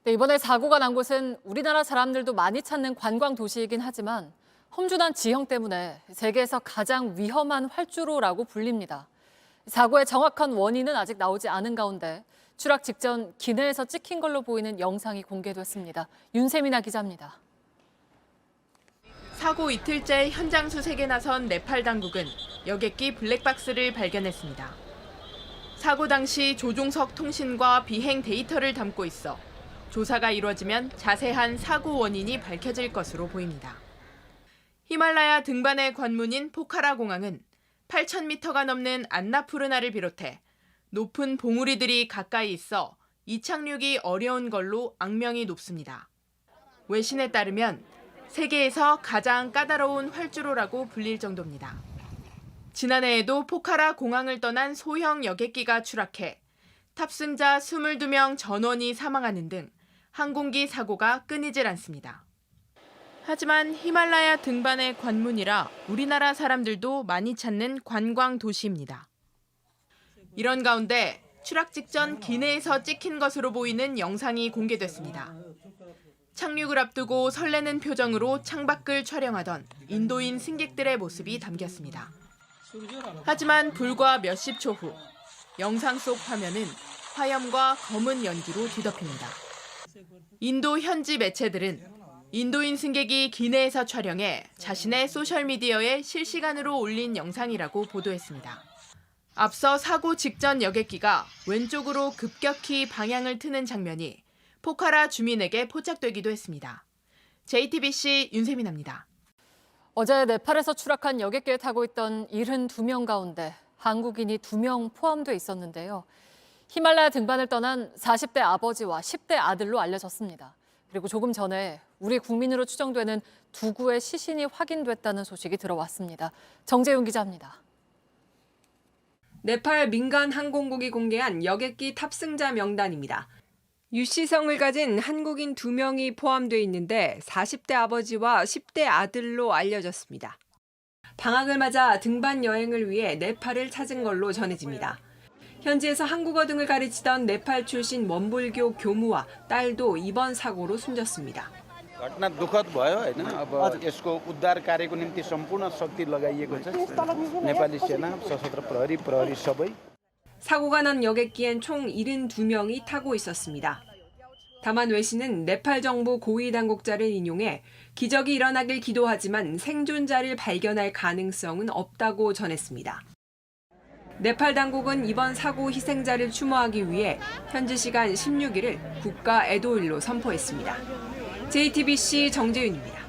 네, 이번에 사고가 난 곳은 우리나라 사람들도 많이 찾는 관광 도시이긴 하지만 험준한 지형 때문에 세계에서 가장 위험한 활주로라고 불립니다. 사고의 정확한 원인은 아직 나오지 않은 가운데 추락 직전 기내에서 찍힌 걸로 보이는 영상이 공개됐습니다. 윤세민아 기자입니다. 사고 이틀째 현장 수색에 나선 네팔 당국은 여객기 블랙박스를 발견했습니다. 사고 당시 조종석 통신과 비행 데이터를 담고 있어 조사가 이루어지면 자세한 사고 원인이 밝혀질 것으로 보입니다. 히말라야 등반의 관문인 포카라 공항은 8,000m가 넘는 안나푸르나를 비롯해 높은 봉우리들이 가까이 있어 이착륙이 어려운 걸로 악명이 높습니다. 외신에 따르면 세계에서 가장 까다로운 활주로라고 불릴 정도입니다. 지난해에도 포카라 공항을 떠난 소형 여객기가 추락해 탑승자 22명 전원이 사망하는 등 항공기 사고가 끊이질 않습니다. 하지만 히말라야 등반의 관문이라 우리나라 사람들도 많이 찾는 관광 도시입니다. 이런 가운데 추락 직전 기내에서 찍힌 것으로 보이는 영상이 공개됐습니다. 착륙을 앞두고 설레는 표정으로 창밖을 촬영하던 인도인 승객들의 모습이 담겼습니다. 하지만 불과 몇십 초 후 영상 속 화면은 화염과 검은 연기로 뒤덮입니다. 인도 현지 매체들은 인도인 승객이 기내에서 촬영해 자신의 소셜미디어에 실시간으로 올린 영상이라고 보도했습니다. 앞서 사고 직전 여객기가 왼쪽으로 급격히 방향을 트는 장면이 포카라 주민에게 포착되기도 했습니다. JTBC 윤세민아입니다. 어제 네팔에서 추락한 여객기에 타고 있던 72명 가운데 한국인이 2명 포함돼 있었는데요. 히말라야 등반을 떠난 40대 아버지와 10대 아들로 알려졌습니다. 그리고 조금 전에 우리 국민으로 추정되는 두 구의 시신이 확인됐다는 소식이 들어왔습니다. 정재윤 기자입니다. 네팔 민간 항공국이 공개한 여객기 탑승자 명단입니다. 유씨성을 가진 한국인 2명이 포함돼 있는데 40대 아버지와 10대 아들로 알려졌습니다. 방학을 맞아 등반 여행을 위해 네팔을 찾은 걸로 전해집니다. 현지에서 한국어 등을 가르치던 네팔 출신 원불교 교무와 딸도 이번 사고로 숨졌습니다. घटना दुःखद भयो हैन अब यसको उद्धार कार्यको निम्ति सम्पूर्ण शक्ति लगाइएको छ नेपाली सेना सशस्त्र प्रहरी सबै 사고가 난 여객기엔 총 72명이 타고 있었습니다. 다만 외신은 네팔 정부 고위 당국자를 인용해 기적이 일어나길 기도하지만 생존자를 발견할 가능성은 없다고 전했습니다. 네팔 당국은 이번 사고 희생자를 추모하기 위해 현지 시간 16일을 국가 애도일로 선포했습니다. JTBC 정재윤입니다.